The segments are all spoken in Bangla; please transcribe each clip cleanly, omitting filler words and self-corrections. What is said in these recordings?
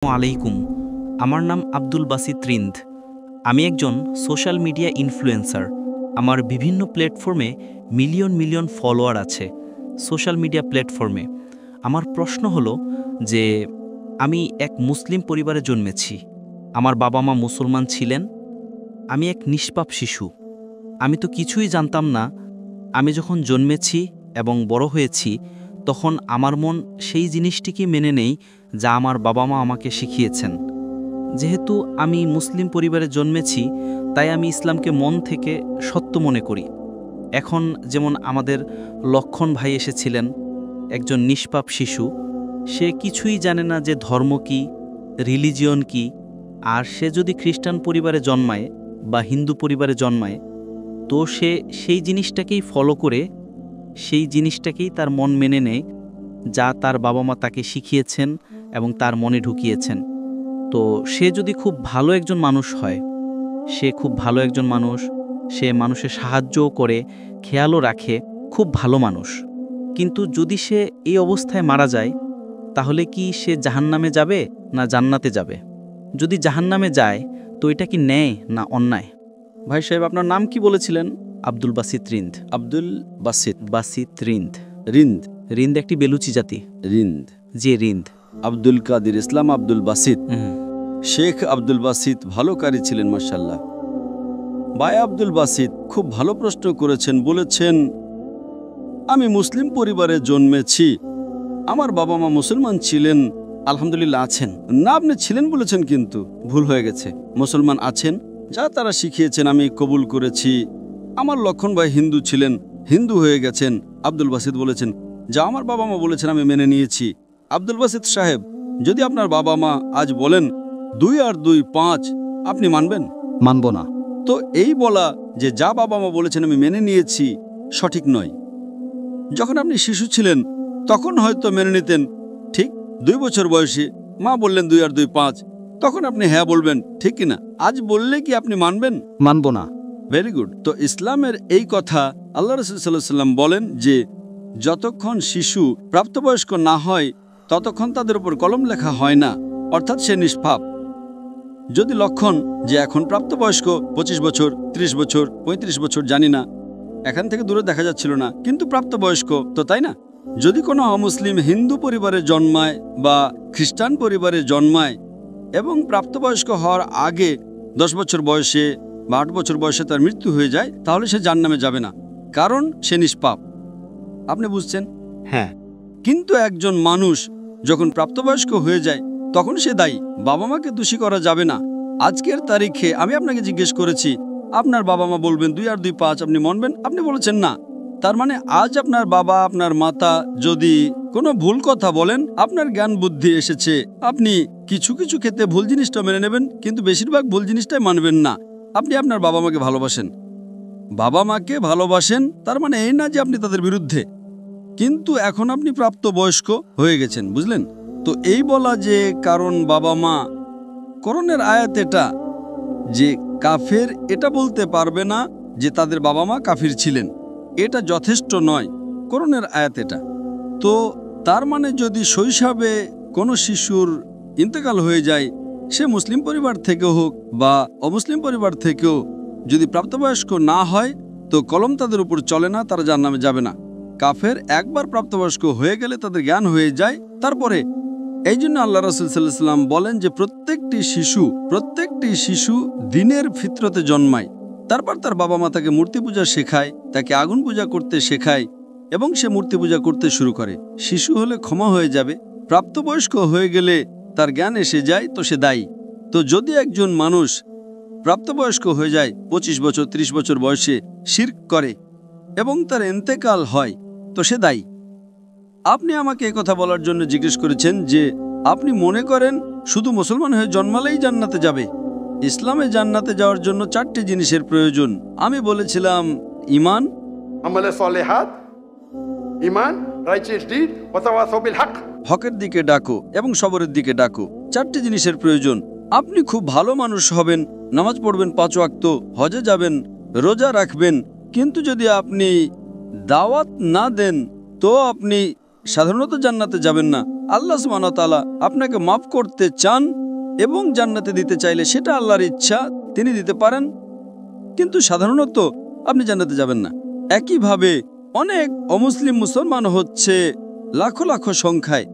আলাইকুম। আমার নাম আব্দুল বাসিত রিন্দ। আমি একজন সোশ্যাল মিডিয়া ইনফ্লুয়েন্সার। আমার বিভিন্ন প্ল্যাটফর্মে মিলিয়ন মিলিয়ন ফলোয়ার আছে সোশ্যাল মিডিয়া প্ল্যাটফর্মে। আমার প্রশ্ন হলো যে আমি এক মুসলিম পরিবারে জন্মেছি। আমার বাবা মা মুসলমান ছিলেন। আমি এক নিষ্পাপ শিশু। আমি তো কিছুই জানতাম না। আমি যখন জন্মেছি এবং বড় হয়েছি তখন আমার মন সেই জিনিসটিকে মেনে নেই যা আমার বাবা মা আমাকে শিখিয়েছেন। যেহেতু আমি মুসলিম পরিবারে জন্মেছি তাই আমি ইসলামকে মন থেকে সত্য মনে করি। এখন যেমন আমাদের লক্ষণ ভাই এসেছিলেন, একজন নিষ্পাপ শিশু। সে কিছুই জানে না যে ধর্ম কি, রিলিজিয়ন কি। আর সে যদি খ্রিস্টান পরিবারে জন্মায় বা হিন্দু পরিবারে জন্মায় তো সে সেই জিনিসটাকেই ফলো করে, সেই জিনিসটাকেই তার মন মেনে নেয় যা তার বাবা মা তাকে শিখিয়েছেন এবং তার মনে ঢুকিয়েছেন। তো সে যদি খুব ভালো একজন মানুষ হয়, সে খুব ভালো একজন মানুষ, সে মানুষের সাহায্যও করে, খেয়ালও রাখে, খুব ভালো মানুষ। কিন্তু যদি সে এই অবস্থায় মারা যায় তাহলে কি সে জাহান্নামে যাবে না জান্নাতে যাবে? যদি জাহান্নামে যায় তো এটা কি ন্যায় না অন্যায়? ভাই সাহেব, আপনার নাম কি বলেছিলেন? আব্দুল বাসিত রিন্দ। আব্দুল বাসিত। বাসিত রিন্দ। রিন্দ। রিন্দ একটি বেলুচি জাতি। রিন্দ। জি, রিন্দ। আব্দুল কাদির ইসলাম আব্দুল বাসিত। শেখ আব্দুল বাসিত ভালো কারি ছিলেন মাশাআল্লাহ। ভাই আব্দুল বাসিত খুব ভালো প্রশ্ন করেছেন। বলেছেন আমি মুসলিম পরিবারে জন্মেছি, আমার বাবা মা মুসলমান ছিলেন। আলহামদুলিল্লাহ আছেন না, আপনি ছিলেন বলেছেন কিন্তু ভুল হয়ে গেছে। মুসলমান আছেন, যা তারা শিখিয়েছেন আমি কবুল করেছি। আমার লক্ষণ ভাই হিন্দু ছিলেন, হিন্দু হয়ে গেছেন। আব্দুল বাসিত বলেছেন যা আমার বাবা মা বলেছেন আমি মেনে নিয়েছি। আব্দুল বাসিত সাহেব, যদি আপনার বাবা মা আজ বলেন 2 আর 2 5, আপনি মানবেন? মানব না। তো এই বলা যে যা বাবা মা বলেছেন আমি মেনে নিয়েছি সঠিক নয়। যখন আপনি শিশু ছিলেন তখন হয়তো মেনে নিতেন, ঠিক 2 বছর বয়সে মা বললেন 2 আর 2 5, তখন আপনি হ্যাঁ বলবেন, ঠিক কিনা? আজ বললে কি আপনি মানবেন? মানব না। Very good. তো ইসলামের এই কথা আল্লাহ রাসূল সাল্লাল্লাহু আলাইহি ওয়াসাল্লাম বলেন যে যতক্ষণ শিশু প্রাপ্তবয়স্ক না হয় ততক্ষণ তাদের উপর কলম লেখা হয় না, অর্থাৎ সে নিষ্পাপ। যদি লক্ষণ যে এখন প্রাপ্তবয়স্ক 25 বছর, 30 বছর, 35 বছর, জানি না, এখান থেকে দূরে দেখা যাচ্ছিল না, কিন্তু প্রাপ্তবয়স্ক তো, তাই না? যদি কোনো অমুসলিম হিন্দু পরিবারে জন্মায় বা খ্রিস্টান পরিবারে জন্মায় এবং প্রাপ্তবয়স্ক হওয়ার আগে 10 বছর বয়সে বা 8 বছর বয়সে তার মৃত্যু হয়ে যায়, তাহলে সে জাহান্নামে যাবে না, কারণ সে নিষ্পাপ। আপনি বুঝছেন? হ্যাঁ। কিন্তু একজন মানুষ যখন প্রাপ্তবয়স্ক হয়ে যায় তখন সে দায়ী। বাবা মাকে দোষী করা যাবে না। আজকের তারিখে আমি আপনাকে জিজ্ঞেস করেছি আপনার বাবা মা বলবেন 2 আর 2 5, আপনি মানবেন? আপনি বলেছেন না। তার মানে আজ আপনার বাবা আপনার মাতা যদি কোনো ভুল কথা বলেন, আপনার জ্ঞান বুদ্ধি এসেছে, আপনি কিছু কিছু ক্ষেত্রে ভুল জিনিসটা মেনে নেবেন, কিন্তু বেশিরভাগ ভুল জিনিসটাই মানবেন না। আপনি আপনার বাবা মাকে ভালোবাসেন, বাবা মাকে ভালোবাসেন, তার মানে এই না যে আপনি তাদের বিরুদ্ধে। কিন্তু এখন আপনি প্রাপ্তবয়স্ক হয়ে গেছেন, বুঝলেন তো? এই বলা যে কারণ বাবা মা, কোরআনের আয়াত এটা যে কাফের, এটা বলতে পারবে না যে তাদের বাবা মা কাফির ছিলেন, এটা যথেষ্ট নয়। কোরআনের আয়াত এটা। তো তার মানে যদি শৈশবে কোনো শিশুর ইন্তেকাল হয়ে যায়, সে মুসলিম পরিবার থেকে হোক বা অমুসলিম পরিবার থেকেও, যদি প্রাপ্তবয়স্ক না হয় তো কলম তাদের উপর চলে না, তারা জাহান্নামে যাবে না। কাফের একবার প্রাপ্তবয়স্ক হয়ে গেলে তাদের জ্ঞান হয়ে যায়, তারপরে। এই জন্য আল্লাহ রাসূল সাল্লাল্লাহু আলাইহি ওয়াসাল্লাম বলেন যে প্রত্যেকটি শিশু দ্বীনের ফিতরতে জন্মায়। তারপর তার বাবা মা তাকে মূর্তি পূজা শেখায়, তাকে আগুন পূজা করতে শেখায় এবং সে মূর্তি পূজা করতে শুরু করে। শিশু হলে ক্ষমা হয়ে যাবে, প্রাপ্তবয়স্ক হয়ে গেলে তার জ্ঞান এসে যায়, তো সে দায়ী। তো যদি একজন মানুষ প্রাপ্তবয়স্ক হয়ে যায় 25 বছর 30 বছর বয়সে, শিরক করে এবং তার ইন্তেকাল হয়, তো সে দায়ী। আপনি আমাকে কথা বলার জন্য জিজ্ঞেস করেছেন যে আপনি মনে করেন শুধু মুসলমান হয়ে জন্মালেই জান্নাতে যাবে। ইসলামে জান্নাতে যাওয়ার জন্য 4টি জিনিসের প্রয়োজন। আমি বলেছিলাম ঈমান, আমালে সালেহাত, ঈমান, রাইচিয়াস ডিড, ওয়া তাওয়াসাউ বিল হক। হকের দিকে ডাকো এবং সবরের দিকে ডাকো। 4টি জিনিসের প্রয়োজন। আপনি খুব ভালো মানুষ হবেন, নামাজ পড়বেন 5 ওয়াক্ত, হজে যাবেন, রোজা রাখবেন, কিন্তু যদি আপনি দাওয়াত না দেন তো আপনি সাধারণত জান্নাতে যাবেন না, আল্লাহ সুবহানাহু ওয়া তাআলা আপনাকে মাফ করতে চান এবং জান্নাতে দিতে চাইলে সেটা আল্লাহর ইচ্ছা, তিনি দিতে পারেন, কিন্তু সাধারণত আপনি জান্নাতে যাবেন না। একইভাবে অনেক অমুসলিম মুসলমান হচ্ছে লাখো লাখো সংখ্যায়,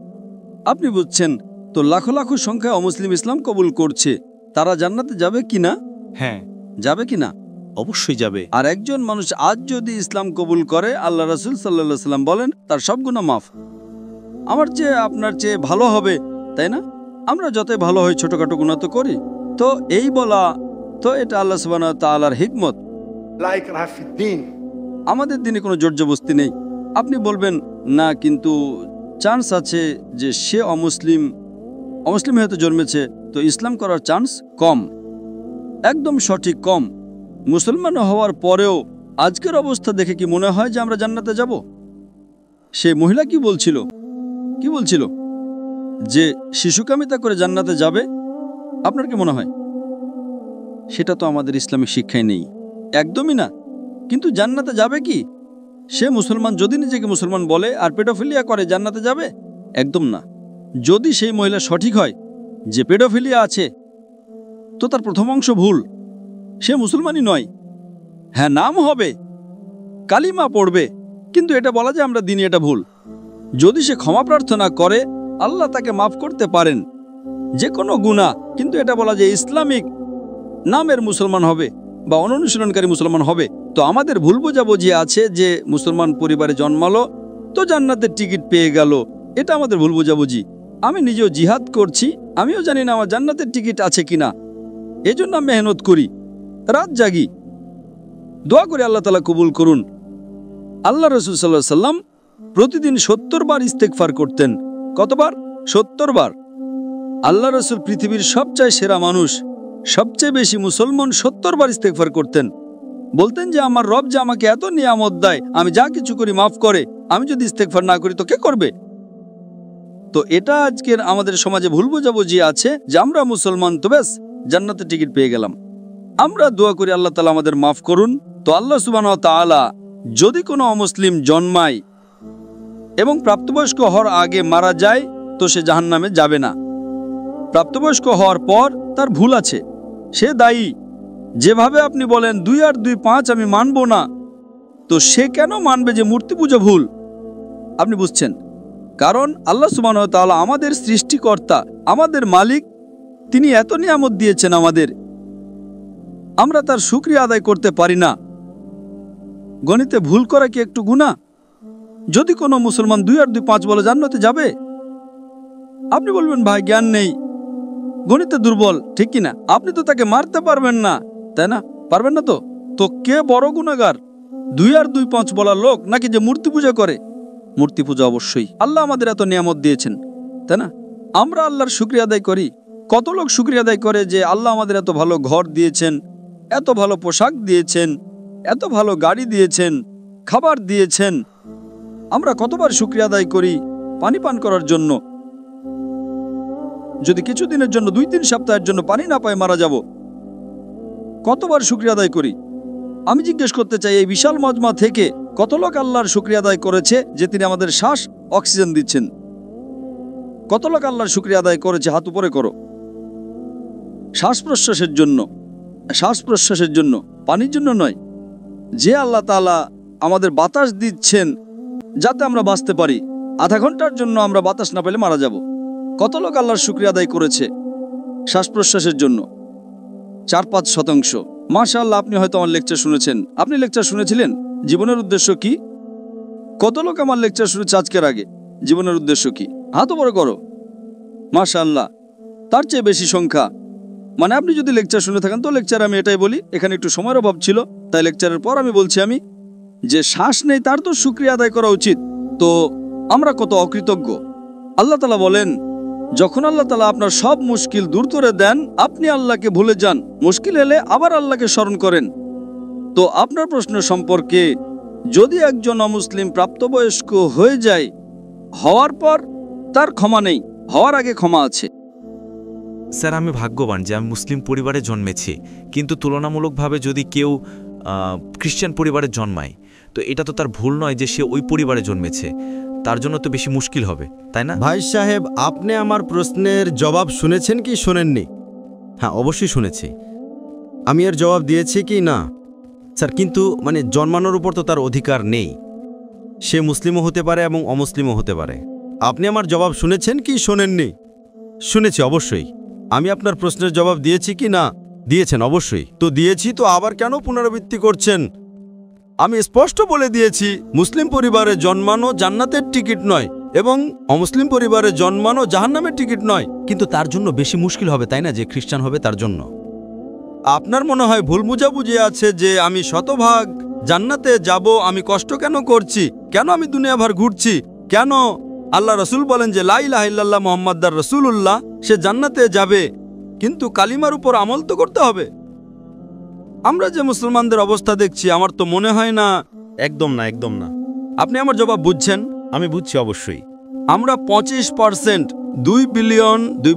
আপনি বুঝছেন তো, লাখো লাখো সংখ্যায় অমুসলিম ইসলাম কবুল করছে, তারা জান্নাতে যাবে কিনা? হ্যাঁ, যাবে কিনা? অবশ্যই যাবে। আর একজন মানুষ আজ যদি ইসলাম কবুল করে, আল্লাহ রাসূল সাল্লাল্লাহু আলাইহি সাল্লাম বলেন তার সব গুনাহ মাফ। আমার চেয়ে আপনার চেয়ে ভালো হবে, তাই না? আমরা যতই ভালো হই ছোটখাটো গুনাহ তো করি, তো এই বলা তো এটা আল্লাহ সুবহানাহু ওয়া তাআলার হিকমত। like Rafiddin. আমাদের দিনে কোনো জোরজবস্তি নেই। আপনি বলবেন না, কিন্তু চান্স আছে যে সে অমুসলিম হয়তো জন্মেছে, তো ইসলাম করার চান্স কম। একদম সঠিক, কম। মুসলমান হওয়ার পরেও আজকের অবস্থা দেখে কি মনে হয় যে আমরা জান্নাতে যাব? সে মহিলা কি বলছিল যে শিশুকামিতা করে জান্নাতে যাবে? আপনার কি মনে হয়? সেটা তো আমাদের ইসলামিক শিক্ষায় নেই, একদমই না। কিন্তু জান্নাতে যাবে কি? সে মুসলমান যদি নিজেকে মুসলমান বলে আর পেডোফিলিয়া করে, জান্নাতে যাবে? একদম না। যদি সেই মহিলা সঠিক হয় যে পেডোফিলিয়া আছে, তো তার প্রথম অংশ ভুল, সে মুসলমানই নয়। হ্যাঁ, নাম হবে, কালিমা পড়বে, কিন্তু এটা বলা যায় আমরা দিনই এটা ভুল। যদি সে ক্ষমা প্রার্থনা করে, আল্লাহ তাকে মাফ করতে পারেন যে কোনো গুনাহ, কিন্তু এটা বলা যায় ইসলামিক নামের মুসলমান হবে বা অনুশীলনকারী মুসলমান হবে। তো আমাদের ভুল বোঝাবুঝি আছে যে মুসলমান পরিবারে জন্মালো তো জান্নাতের টিকিট পেয়ে গেল, এটা আমাদের ভুল বোঝাবুঝি। আমি নিজেও জিহাদ করছি, আমিও জানি না আমার জান্নাতের টিকিট আছে কিনা, এজন্য আমি মেহনত করি, রাত জাগি, দোয়া করে আল্লাহ তাআলা কবুল করুন। আল্লাহ রাসূল সাল্লাল্লাহু আলাইহি সাল্লাম প্রতিদিন 70 বার ইস্তেগফার করতেন। কতবার? 70 বার। আল্লাহ রাসূল পৃথিবীর সবচেয়ে সেরা মানুষ, সবচেয়ে বেশি মুসলমান 70 বার ইস্তেগফার করতেন। বলতেন যে আমার রব যে আমাকে এত নিয়ামত দেয়, আমি যা কিছু করি মাফ করে, আমি যদি ইস্তেগফার না করি তো কে করবে? তো এটা আজকের আমাদের সমাজে ভুল বোঝাবুঝি আছে যে আমরা মুসলমান তো ব্যাস জান্নাতের টিকিট পেয়ে গেলাম। আমরা দোয়া করি আল্লাহ তাআলা আমাদের মাফ করুন। তো আল্লাহ সুবহানাহু ওয়া তাআলা যদি কোনো অমুসলিম জন্মায় এবং প্রাপ্তবয়স্ক হওয়ার আগে মারা যায়, তো সে জাহান্নামে যাবে না। প্রাপ্তবয়স্ক হওয়ার পর তার ভুল আছে, সে দায়ী। যেভাবে আপনি বলেন 2 আর 2 5 আমি মানব না, তো সে কেন মানবে যে মূর্তি পূজা ভুল? আপনি বুঝছেন? কারণ আল্লাহ সুবহানাহু ওয়া তাআলা আমাদের সৃষ্টিকর্তা, আমাদের মালিক, তিনি এত নিয়ামত দিয়েছেন আমাদের, আমরা তার শুকরিয়া আদায় করতে পারি না। গণিতে ভুল করা কি একটু গুনাহ? যদি কোনো মুসলমান 2 আর 2 5 বলে জান্নাতে যাবে, আপনি বলবেন ভাই জ্ঞান নেই, গণিতে দুর্বল, ঠিক কিনা? আপনি তো তাকে মারতে পারবেন না, তাই না? পারবেন না। তো কে বড় গুনাহগার, 2 আর 2 5 বলা লোক নাকি যে মূর্তি পূজা করে? মূর্তি পূজা অবশ্যই। আল্লাহ আমাদের এত নিয়ামত দিয়েছেন, তাই না? আমরা আল্লাহর শুকরিয়া আদায় করি। কত লোক শুকরিয়া আদায় করে যে আল্লাহ আমাদের এত ভালো ঘর দিয়েছেন, এত ভালো পোশাক দিয়েছেন, এত ভালো গাড়ি দিয়েছেন, খাবার দিয়েছেন। আমরা কতবার শুকরিয়া আদায় করি পানি পান করার জন্য। যদি কিছুদিনের জন্য 2-3 সপ্তাহের জন্য পানি না পাই মারা যাব, কতবার শুকরিয়া আদায় করি? আমি জিজ্ঞেস করতে চাই, এই বিশাল মজমা থেকে কত লোক আল্লাহর শুকরিয়া আদায় করেছে যে তিনি আমাদের শ্বাস অক্সিজেন দিচ্ছেন? কত লোক আল্লাহর শুকরিয়া আদায় করেছে? হাত উপরে করো। শ্বাস প্রশ্বাসের জন্য, পানির জন্য নয়। যে আল্লাহ তাআলা আমাদের বাতাস দিচ্ছেন যাতে আমরা বাঁচতে পারি, আধা ঘন্টার জন্য আমরা বাতাস না পেলে মারা যাব। কত লোক আল্লাহর শুকরিয়া আদায় করেছে শ্বাস প্রশ্বাসের জন্য? 4-5%। মাশাআল্লাহ, আপনি হয়তো আমার লেকচার শুনেছেন। আপনি লেকচার শুনেছিলেন জীবনের উদ্দেশ্য কি? কত লোক আমার লেকচার শুনেছে আজকের আগে? জীবনের উদ্দেশ্য কি? হাত উপরে করো। মাশাআল্লাহ, তার চেয়ে বেশি সংখ্যা। মানে আপনি যদি লেকচার শুনে থাকেন, তো লেকচার আমি এটাই বলি, এখানে একটু সময়ের অভাব ছিল, তাই লেকচারের পর আমি বলছি আমি যে শ্বাস নেই তার তো শুকরিয়া আদায় করা উচিত। তো আমরা কত অকৃতজ্ঞ। আল্লাহ তাআলা বলেন, যখন আল্লাহ তাআলা আপনার সব মুশকিল দূর করে দেন, আপনি আল্লাহকে ভুলে যান, মুশকিল এলে আবার আল্লাহকে স্মরণ করেন। তো আপনার প্রশ্ন সম্পর্কে, যদি একজন অমুসলিম প্রাপ্তবয়স্ক হয়ে যায়, হওয়ার পর তার ক্ষমা নেই, হওয়ার আগে ক্ষমা আছে। স্যার, আমি ভাগ্যবান যে আমি মুসলিম পরিবারে জন্মেছি, কিন্তু তুলনামূলকভাবে যদি কেউ খ্রিস্টান পরিবারে জন্মায়, তো এটা তো তার ভুল নয় যে সে ওই পরিবারে জন্মেছে। তার জন্য তো বেশি মুশকিল হবে, তাই না? ভাই সাহেব, আপনি আমার প্রশ্নের জবাব শুনেছেন কি শোনেননি? হ্যাঁ, অবশ্যই শুনেছি। আমি এর জবাব দিয়েছি কি না? স্যার, কিন্তু জন্মানোর উপর তো তার অধিকার নেই। সে মুসলিমও হতে পারে এবং অমুসলিমও হতে পারে। আপনি আমার জবাব শুনেছেন কি শোনেননি? শুনেছি, অবশ্যই। আমি আপনার প্রশ্নের জবাব দিয়েছি কি না? দিয়েছেন, অবশ্যই। তো দিয়েছি, তো আবার কেন পুনরাবৃত্তি করছেন? আমি স্পষ্ট বলে দিয়েছি, মুসলিম পরিবারে জন্মানো জান্নাতের টিকিট নয় এবং অমুসলিম পরিবারে জন্মানো জাহান্নামের টিকিট নয়। কিন্তু তার জন্য বেশি মুশকিল হবে, তাই না, যে খ্রিস্টান হবে তার জন্য। আপনার মনে হয় ভুল বুঝাবুঝি আছে যে আমি শতভাগ জান্নাতে যাব। আমি কষ্ট কেন করছি, কেন আমি দুনিয়াভর ঘুরছি, কেন আল্লাহ রসুল বলেন যে লা ইলাহা ইল্লাল্লাহ মুহাম্মাদুর রাসূলুল্লাহ, সে জান্নাতে যাবে, কিন্তু কালিমার উপর আমল তো করতে হবে। আমরা যে মুসলমানদের অবস্থা দেখছি, আমার তো মনে হয় না। একদম না, একদম না। আপনি আমার জবাব বুঝছেন? আমি বুঝছি, অবশ্যই। আমরা 25%, 2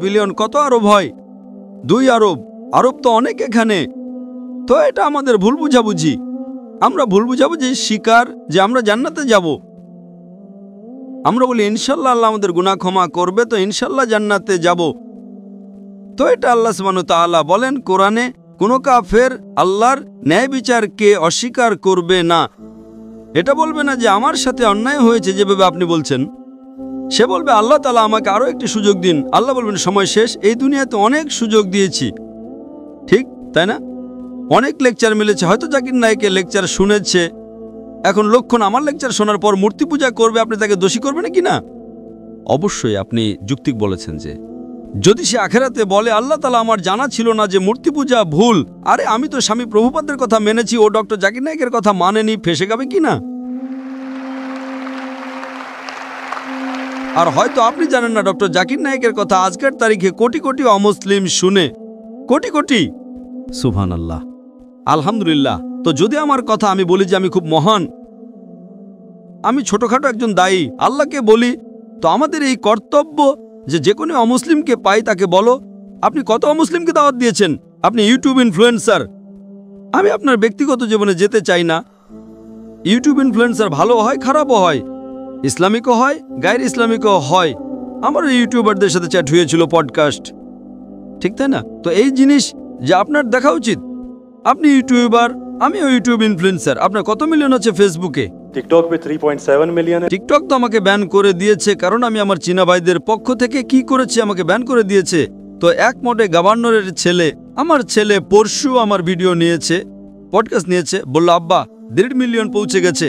বিলিয়ন কত আরব হয়? 2 আরব। আরব তো অনেক এখানে। তো এটা আমাদের ভুল বুঝাবুঝি। আমরা ভুল বুঝাবুঝি শিকার যে আমরা জান্নাতে যাব। আমরা বলি ইনশাল্লাহ আল্লাহ আমাদের গুনাহ ক্ষমা করবে, তো ইনশাল্লাহ জান্নাতে যাব। তো এটা আল্লাহ সুবহানাহু ওয়া তাআলা বলেন কোরআনে, কোনো কাফের আল্লাহর ন্যায় বিচারকে অস্বীকার করবে না। এটা বলবে না যে আমার সাথে অন্যায় হয়েছে যেভাবে আপনি বলছেন। সে বলবে আল্লাহ তাআলা আমাকে আরও একটি সুযোগ দিন। আল্লাহ বলবেন সময় শেষ, এই দুনিয়াতে অনেক সুযোগ দিয়েছি। ঠিক তাই না? অনেক লেকচার মিলেছে, হয়তো জাকির নায়েকের লেকচার শুনেছে। এখন লক্ষণ আমার লেকচার শোনার পর মূর্তি পূজা করবে, আপনি তাকে দোষী করবেন কি না? অবশ্যই আপনি যুক্তিক বলেছেন যে যদি সে আখেরাতে বলে আল্লাহ তাআলা আমার জানা ছিল না যে মূর্তি পূজা ভুল, আরে আমি তো স্বামী প্রভুপাদের কথা মেনেছি, ও ডক্টর জাকির নায়েকের কথা মানেনি, ফেসে যাবে কি না? আর হয়তো আপনি জানেন না ডক্টর জাকির নায়েকের কথা আজকের তারিখে কোটি কোটি অমুসলিম শুনে, কোটি কোটি। সুবহানাল্লাহ, আলহামদুলিল্লাহ। তো যদি আমার কথা আমি বলি যে আমি খুব মহান, আমি ছোটখাটো একজন দায়ী, আল্লাহকে বলি, তো আমাদের এই কর্তব্য যে কোনো অমুসলিমকে পাই তাকে বলো। আপনি কত অমুসলিমকে দাওয়াত দিয়েছেন? আপনি ইউটিউব ইনফ্লুয়েন্সার। আমি আপনার ব্যক্তিগত জীবনে যেতে চাই না। ইউটিউব ইনফ্লুয়েন্সার ভালো হয়, খারাপও হয়, ইসলামিকও হয়, গায়ের ইসলামিকও হয়। আমার ইউটিউবারদের সাথে চ্যাট হয়েছিল, পডকাস্ট, ঠিক তাই না? তো এই জিনিস যে আপনার দেখা উচিত। আপনি ইউটিউবার, আমিও ইউটিউব ইনফ্লুয়েন্সার। আপনার কত মিলিয়ন আছে ফেসবুকে? টিকটক पे 3.7 মিলিয়ন। টিকটক তো আমাকে ব্যান করে দিয়েছে, কারণ আমি আমার চীনা ভাইদের পক্ষ থেকে কি করেছি, আমাকে ব্যান করে দিয়েছে। তো এক মোটে গভর্নরের ছেলে, আমার ছেলে পরশু আমার ভিডিও নিয়েছে, পডকাস্ট নিয়েছে, বলল আব্বা 1.5 মিলিয়ন পৌঁছে গেছে,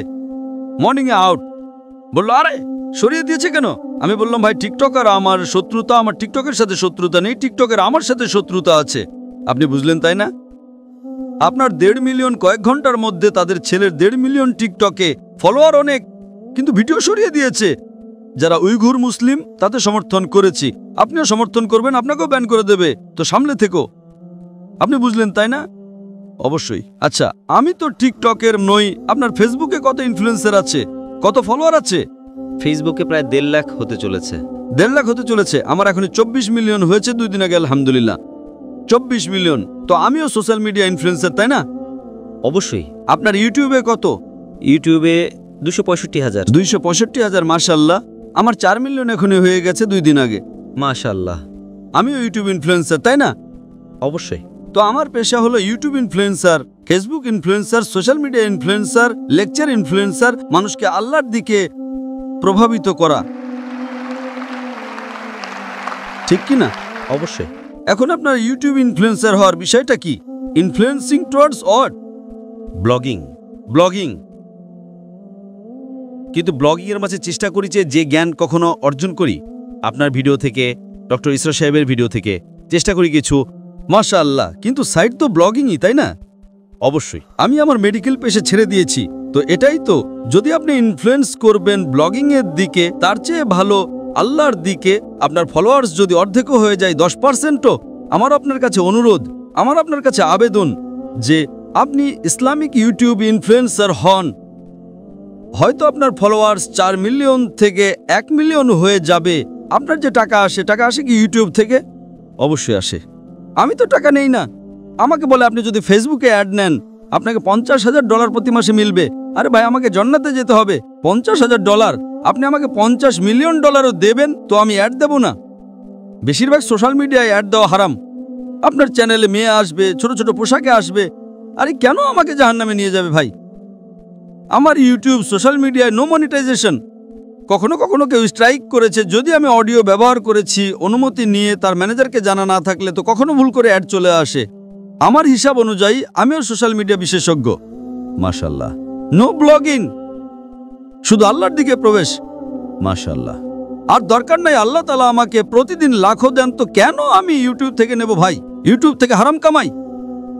মর্নিংয়ে আউট। বললো আরে সরিয়ে দিয়েছে কেন? আমি বললাম ভাই টিকটক আর আমার শত্রুতা, আমার টিকটকের সাথে শত্রুতা নেই, টিকটকের আমার সাথে শত্রুতা আছে। আপনি বুঝলেন তাই না? আপনার 1.5 মিলিয়ন কয়েক ঘন্টার মধ্যে, তাদের ছেলের 1.5 মিলিয়ন টিকটকে ফলোয়ার অনেক, কিন্তু ভিডিও সরিয়ে দিয়েছে। যারা উইঘুর মুসলিম তাতে সমর্থন করেছি, আপনিও সমর্থন করবেন, আপনাকেও ব্যান করে দেবে। তো সামনে থেকো। আপনি বুঝলেন তাই না? অবশ্যই। আচ্ছা, আমি তো টিকটকের নই। আপনার ফেসবুকে কত ইনফ্লুয়েন্সার আছে, কত ফলোয়ার আছে? ফেসবুকে প্রায় 1.5 লাখ হতে চলেছে। 1.5 লাখ হতে চলেছে। আমার এখন 24 মিলিয়ন হয়েছে 2 দিন আগে, আলহামদুলিল্লাহ। 24 মিলিয়ন। তো আমিও সোশ্যাল মিডিয়া ইনফ্লুয়েন্সার, তাই না? অবশ্যই। আপনার ইউটিউবে কত? ইউটিউবে 265,000। 265,000, মাশাআল্লাহ। আমার 4 মিলিয়ন এখনই হয়ে গেছে 2 দিন আগে। মাশাআল্লাহ। আমিও ইউটিউব ইনফ্লুয়েন্সার, তাই না? অবশ্যই। তো আমার পেশা হলো YouTube influencer, Facebook influencer, social media influencer, lecture influencer, মানুষকে আল্লাহর দিকে প্রভাবিত করা, ঠিক কি না? অবশ্যই। এখন আপনার ইউটিউব ইনফ্লুয়েন্সার হওয়ার বিষয়টা কি? Influencing towards what? Blogging. Blogging. কিন্তু ব্লগিংয়ের মাঝে চেষ্টা করি যে জ্ঞান কখনো অর্জন করি আপনার ভিডিও থেকে, ডক্টর ইসরা সাহেবের ভিডিও থেকে চেষ্টা করি কিছু, মাশাআল্লাহ। কিন্তু সাইড তো ব্লগিংই, তাই না? অবশ্যই। আমি আমার মেডিকেল পেশা ছেড়ে দিয়েছি। তো এটাই তো, যদি আপনি ইনফ্লুয়েন্স করবেন ব্লগিংয়ের দিকে, তার চেয়ে ভালো আল্লাহর দিকে। আপনার ফলোয়ার্স যদি অর্ধেকও হয়ে যায়, 10%ও, আমার আপনার কাছে অনুরোধ, আমার আপনার কাছে আবেদন যে আপনি ইসলামিক ইউটিউব ইনফ্লুয়েন্সার হন। হয়তো আপনার ফলোয়ার্স 4 মিলিয়ন থেকে 1 মিলিয়ন হয়ে যাবে। আপনার যে টাকা আসে কি ইউটিউব থেকে? অবশ্যই আসে। আমি তো টাকা নেই না। আমাকে বলে আপনি যদি ফেসবুকে অ্যাড নেন, আপনাকে $50,000 প্রতি মাসে মিলবে। আরে ভাই আমাকে জান্নাতে যেতে হবে, $50,000, আপনি আমাকে $50 মিলিয়ন দেবেন তো আমি অ্যাড দেব না? বেশিরভাগ সোশ্যাল মিডিয়ায় অ্যাড দেওয়া হারাম। আপনার চ্যানেলে মেয়ে আসবে, ছোট ছোট পোশাকে আসবে। আরে কেন আমাকে জাহান্নামে নিয়ে যাবে ভাই? আমার ইউটিউব সোশ্যাল মিডিয়ায় নো মনিটাইজেশন। কখনো কখনো কেউ স্ট্রাইক করেছে, যদি আমি অডিও ব্যবহার করেছি অনুমতি নিয়ে তার ম্যানেজারকে জানা না থাকলে, তো কখনো ভুল করে অ্যাড চলে আসে। আমার হিসাব অনুযায়ী আমিও সোশ্যাল মিডিয়া বিশেষজ্ঞ। মাশাআল্লাহ। নো ব্লগিং, শুধু আল্লাহর দিকে প্রবেশ। মাশাআল্লাহ। আর দরকার নাই আল্লাহ তাআলা আমাকে প্রতিদিন লাখো দেন, তো কেন আমি ইউটিউব থেকে নেব ভাই? ইউটিউব থেকে হারাম কামাই।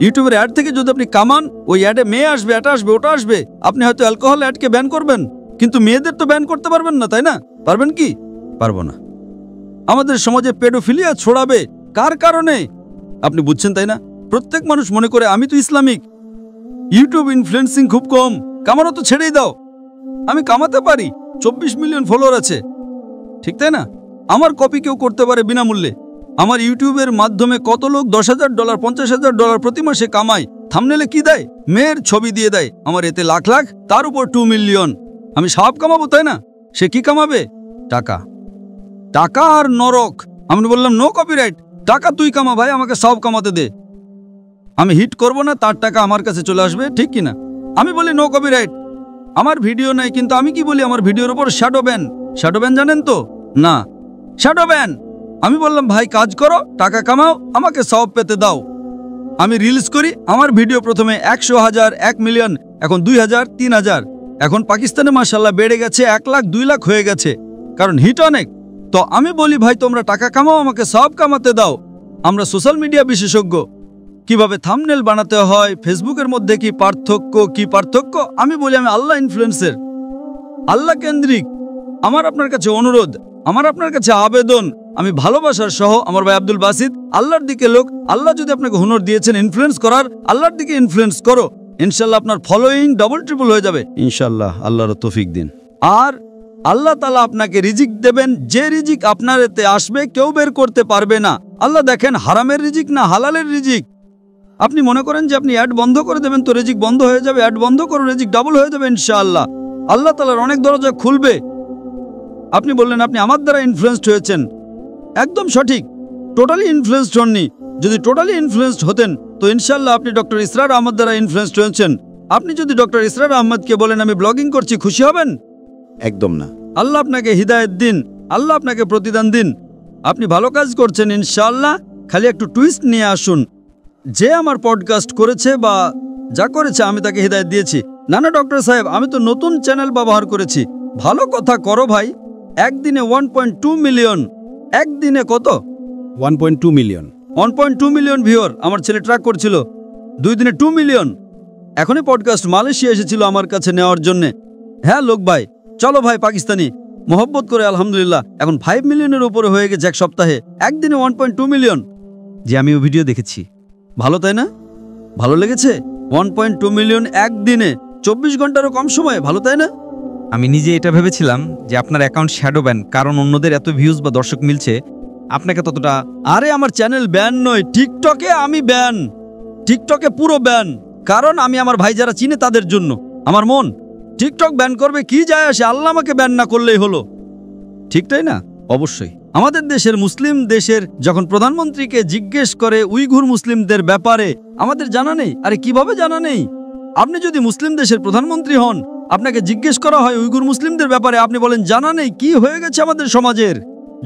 ইউটিউবের অ্যাড থেকে যদি আপনি কামান, ওই অ্যাডে মেয়ে আসবে, এটা আসবে, ওটা আসবে। আপনি হয়তো অ্যালকোহল অ্যাডকে ব্যান করবেন, কিন্তু মেয়েদের তো ব্যান করতে পারবেন না, তাই না? পারবেন কি? পারবো না। আমাদের সমাজে পেডোফিলিয়া ছড়াবে কার কারণে? আপনি বুঝছেন তাই না? প্রত্যেক মানুষ মনে করে আমি তো ইসলামিক, ইউটিউব ইনফ্লুয়েন্সিং খুব কম, কামানো তো ছেড়েই দাও। আমি কামাতে পারি, 24 মিলিয়ন ফলোয়ার আছে, ঠিক তাই না? আমার কপি কেউ করতে পারে বিনামূল্যে। আমার ইউটিউবের মাধ্যমে কত লোক $10,000, $50,000 প্রতি মাসে কামায়। থাম্বনেলে কি দেয়? মেয়ের ছবি দিয়ে দেয়। আমার এতে লাখ লাখ, তার উপর 2 মিলিয়ন। আমি সব কামাবো, তাই না? সে কি কামাবে? টাকা। টাকা আর নরক। আমি বললাম নো কপিরাইট, টাকা তুই কামা ভাই, আমাকে সব কামাতে দে। আমি হিট করব না, তার টাকা আমার কাছে চলে আসবে, ঠিক কিনা? আমি বলি নো কপিরাইট, আমার ভিডিও নাই, কিন্তু আমি কি বলি? আমার ভিডিওর উপর শ্যাডো ব্যান। শ্যাডো ব্যান জানেন তো? না, শ্যাডো ব্যান। আমি বললাম ভাই কাজ করো, টাকা কামাও, আমাকে সব পেতে দাও। আমি রিলস করি, আমার ভিডিও প্রথমে 100,000, 1 মিলিয়ন, এখন 2,000, 3,000, এখন পাকিস্তানে মাশাআল্লাহ বেড়ে গেছে 1 লাখ, 2 লাখ হয়ে গেছে, কারণ হিট অনেক। তো আমি বলি ভাই তোমরা টাকা কামাও, আমাকে সব কামাতে দাও। আমরা সোশ্যাল মিডিয়া বিশেষজ্ঞ, কিভাবে থাম্বনেল বানাতে হয়, ফেসবুকের মধ্যে কি পার্থক্য, আমি বলি আমি আল্লাহ ইনফ্লুয়েন্সার, আল্লাহ কেন্দ্রিক। আমার আপনার কাছে অনুরোধ, আমার আপনার কাছে আবেদন, আমি ভালোবাসার সহ আমার ভাই আব্দুল বাসিত, আল্লাহর দিকে লোক। আল্লাহ যদি আপনাকে হুনর দিয়েছেন ইনফ্লুয়েন্স করার, আল্লাহর দিকে ইনফ্লুয়েন্স করো, ইনশাল্লাহ আপনার ফলোয়িং ডবল ট্রিপল হয়ে যাবে ইনশাল্লাহ। আল্লাহর তৌফিক দিন। আর আল্লাহ তাআলা আপনাকে রিজিক দেবেন, যে রিজিক আপনার এতে আসবে কেউ বের করতে পারবে না। আল্লাহ দেখেন হারামের রিজিক না হালালের রিজিক। আপনি মনে করেন যে আপনি অ্যাড বন্ধ করে দেবেন তো রিজিক বন্ধ হয়ে যাবে, অ্যাড বন্ধ করো, রিজিক ডাবল হয়ে যাবে ইনশাআল্লাহ। আল্লাহ তাআলার অনেক দরজা খুলবে। আপনি বললেন আপনি আমার দ্বারা ইনফ্লুয়েন্সড হয়েছেন, একদম সঠিক, টোটালি ইনফ্লুয়েন্সড হননি। যদি টোটালি ইনফ্লুয়েন্সড হতেন তো ইনশাআল্লাহ আপনি ডক্টর ইসরার আহমদ দ্বারা ইনফ্লুয়েন্সড হয়েছেন। আপনি যদি ডক্টর ইসরার আহমদকে বলেন আমি ব্লগিং করছি, খুশি হবেন? একদম না। আল্লাহ আপনাকে হিদায়েত দিন, আল্লাহ আপনাকে প্রতিদান দিন। আপনি ভালো কাজ করছেন ইনশাআল্লাহ, খালি একটু টুইস্ট নিয়ে আসুন। যে আমার পডকাস্ট করেছে বা যা করেছে আমি তাকে হিদায়েত দিয়েছি। না না ডক্টর সাহেব, আমি তো নতুন চ্যানেল ব্যবহার করেছি। ভালো কথা করো ভাই। একদিনে 1.2 মিলিয়ন, একদিনে কত? 1.2 মিলিয়ন। 1.2 মিলিয়ন ভিউয়ার আমার ছেলে ট্র্যাক করছিল। 2 দিনে 2 মিলিয়ন। এখনই পডকাস্ট মালয়েশিয়া এসেছিল আমার কাছে নেওয়ার জন্যে। হ্যাঁ লোক ভাই, চলো ভাই পাকিস্তানি, মোহব্বত করে আলহামদুলিল্লাহ এখন 5 মিলিয়নের উপরে হয়ে গেছে এক সপ্তাহে। একদিনে 1.2 মিলিয়ন। যে আমিও ভিডিও দেখেছি, ভালো তাই না? ভালো লেগেছে? 1.2 মিলিয়ন একদিনে, 24 ঘন্টারও কম সময়ে, ভালো তাই না? আমি নিজে এটা ভেবেছিলাম যে আপনার অ্যাকাউন্ট শ্যাডো ব্যান, কারণ অন্যদের এত ভিউজ বা দর্শক মিলছে, আপনাকে ততটা। আরে আমার চ্যানেল ব্যান নয়, টিকটকে আমি ব্যান, টিকটকে পুরো ব্যান। কারণ আমি আমার ভাই যারা চিনে তাদের জন্য, আমার মন। টিকটক ব্যান করবে কি যায় আসে, আল্লাহ আমাকে ব্যান না করলেই হলো, ঠিক তাই না? অবশ্যই। আমাদের দেশের মুসলিম দেশের যখন প্রধানমন্ত্রীকে জিজ্ঞেস করে উইঘুর মুসলিমদের ব্যাপারে, আমাদের জানা নেই। আরে কিভাবে জানা নেই? আপনি যদি মুসলিম দেশের প্রধানমন্ত্রী হন, আপনাকে জিজ্ঞেস করা হয় উইঘুর মুসলিমদের ব্যাপারে, আপনি বলেন জানা নেই। কি হয়ে গেছে আমাদের সমাজের?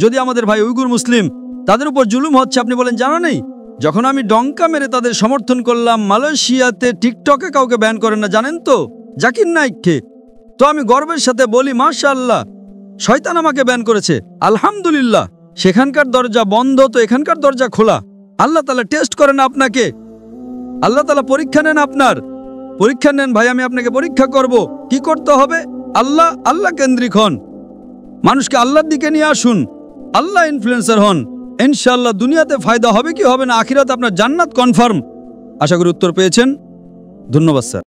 যদি আমাদের ভাই উইঘুর মুসলিম, তাদের উপর জুলুম হচ্ছে, আপনি বলেন জানা নেই। যখন আমি ডঙ্কা মেরে তাদের সমর্থন করলাম, মালয়েশিয়াতে টিকটকে কাউকে ব্যান করেন না, জানেন তো? জাকির নাইককে। তো আমি গর্বের সাথে বলি মাশাআল্লাহ, শয়তান আমাকে ব্যান করেছে, আলহামদুলিল্লাহ। সেখানকার দরজা বন্ধ, তো এখানকার দরজা খোলা। আল্লাহ তাআলা টেস্ট করেন আপনাকে, আল্লাহ তাআলা পরীক্ষা নেন আপনার। পরীক্ষা নেন ভাই, আমি আপনাকে পরীক্ষা করব। কি করতে হবে? আল্লাহ কেন্দ্রিক হন, মানুষকে আল্লাহর দিকে নিয়ে আসুন, আল্লাহ ইনফ্লুয়েন্সার হন। ইনশাআল্লাহ দুনিয়াতে ফায়দা হবে কি হবে না, আখিরাতে আপনার জান্নাত কনফার্ম। আশা করি উত্তর পেয়েছেন। ধন্যবাদ স্যার।